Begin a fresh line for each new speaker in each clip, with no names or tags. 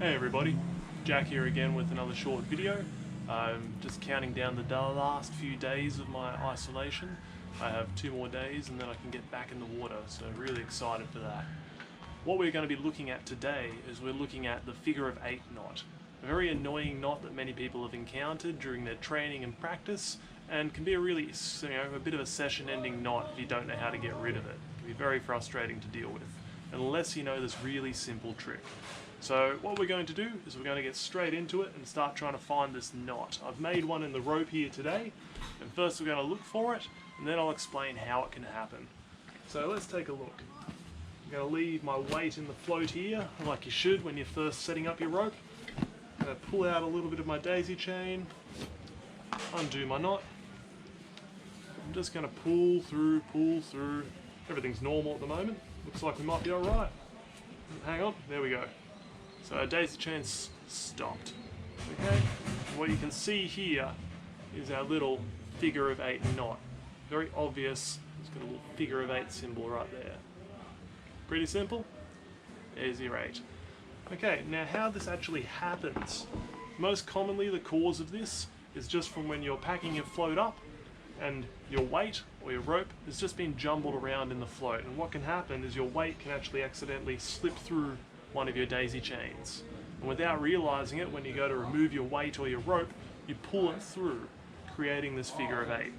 Hey everybody, Jack here again with another short video. I'm just counting down the last few days of my isolation. I have 2 more days and then I can get back in the water, so really excited for that. What we're going to be looking at today is we're looking at the figure of 8 knot. A very annoying knot that many people have encountered during their training and practice, and can be a bit of a session-ending knot if you don't know how to get rid of it. It can be very frustrating to deal with, unless you know this really simple trick. So what we're going to do is we're going to get straight into it and start trying to find this knot. I've made one in the rope here today, and first we're going to look for it, and then I'll explain how it can happen. So let's take a look. I'm going to leave my weight in the float here, like you should when you're first setting up your rope. I'm going to pull out a little bit of my daisy chain, undo my knot. I'm just going to pull through. Everything's normal at the moment. Looks like we might be alright. Hang on, there we go. So our daisy chain's stopped. Okay, and what you can see here is our little figure of 8 knot. Very obvious, it's got a little figure of 8 symbol right there. Pretty simple, there's your 8. Okay, now how this actually happens. Most commonly the cause of this is just from when you're packing your float up and your weight or your rope has just been jumbled around in the float, and what can happen is your weight can actually accidentally slip through one of your daisy chains, and without realizing it, when you go to remove your weight or your rope, you pull it through, creating this figure of 8.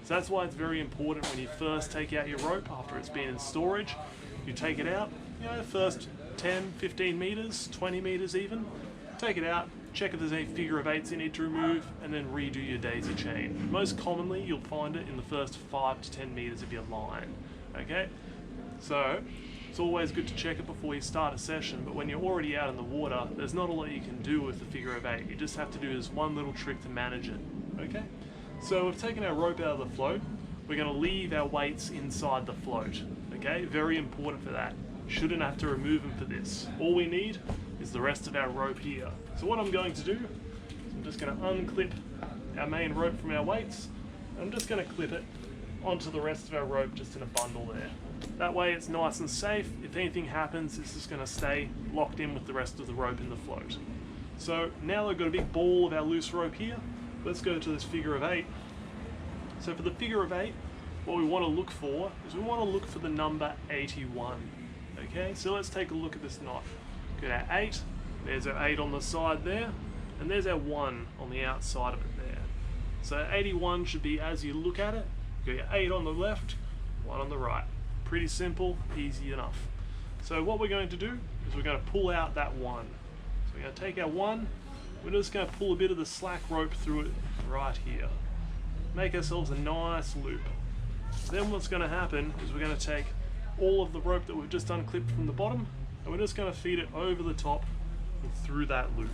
So that's why it's very important when you first take out your rope after it's been in storage. You take it out, first 10, 15 meters, 20 meters even, take it out, check if there's any figure of 8s you need to remove, and then redo your daisy chain. Most commonly you'll find it in the first 5 to 10 meters of your line. Okay, so it's always good to check it before you start a session, but when you're already out in the water, there's not a lot you can do with the figure of 8. You just have to do this one little trick to manage it. Okay, so we've taken our rope out of the float. We're going to leave our weights inside the float. Okay, very important for that. Shouldn't have to remove them for this. All we need is the rest of our rope here. So what I'm going to do is I'm just going to unclip our main rope from our weights, and I'm just going to clip it onto the rest of our rope just in a bundle there. That way it's nice and safe. If anything happens, it's just going to stay locked in with the rest of the rope in the float. So now we've got a big ball of our loose rope here. Let's go to this figure of 8. So for the figure of 8, what we want to look for is we want to look for the number 81. Okay, so let's take a look at this knot. Got our 8, there's our 8 on the side there, and there's our 1 on the outside of it there. So 81 should be, as you look at it, you got your 8 on the left, 1 on the right. Pretty simple, easy enough. So what we're going to do is we're going to pull out that 1. So we're going to take our 1, we're just going to pull a bit of the slack rope through it right here. Make ourselves a nice loop. Then what's going to happen is we're going to take all of the rope that we've just unclipped from the bottom, and we're just going to feed it over the top and through that loop.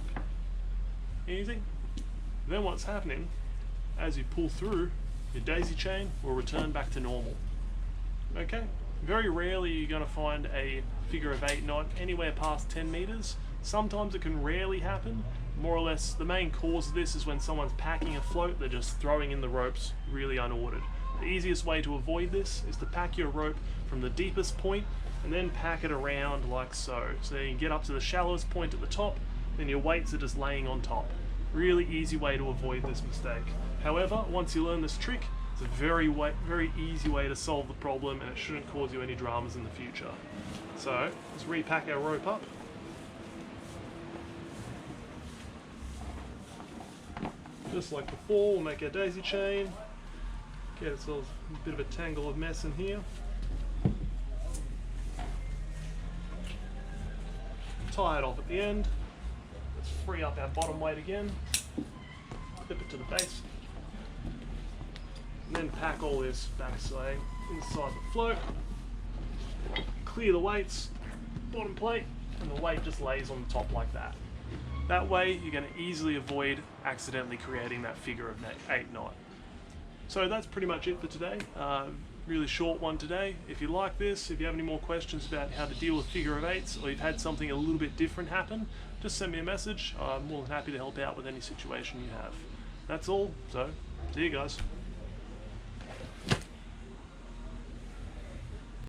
Easy. Then what's happening, as you pull through, your daisy chain will return back to normal. Okay? Very rarely you're going to find a figure of 8 knot anywhere past 10 meters. Sometimes it can rarely happen. More or less, the main cause of this is when someone's packing a float, they're just throwing in the ropes really unordered. The easiest way to avoid this is to pack your rope from the deepest point and then pack it around like so. So you can get up to the shallowest point at the top, then your weights are just laying on top. Really easy way to avoid this mistake. However, once you learn this trick, it's a very easy way to solve the problem, and it shouldn't cause you any dramas in the future. So let's repack our rope up. Just like before, we'll make our daisy chain. Get ourselves a bit of a tangle of mess in here. Tie it off at the end. Let's free up our bottom weight again. Clip it to the base. And then pack all this back inside the float. Clear the weights, bottom plate, and the weight just lays on the top like that. That way you're going to easily avoid accidentally creating that figure of 8 knot. So that's pretty much it for today. Really short one today. If you like this, if you have any more questions about how to deal with figure of 8s, or you've had something a little bit different happen, just send me a message. I'm more than happy to help out with any situation you have. That's all, so see you guys.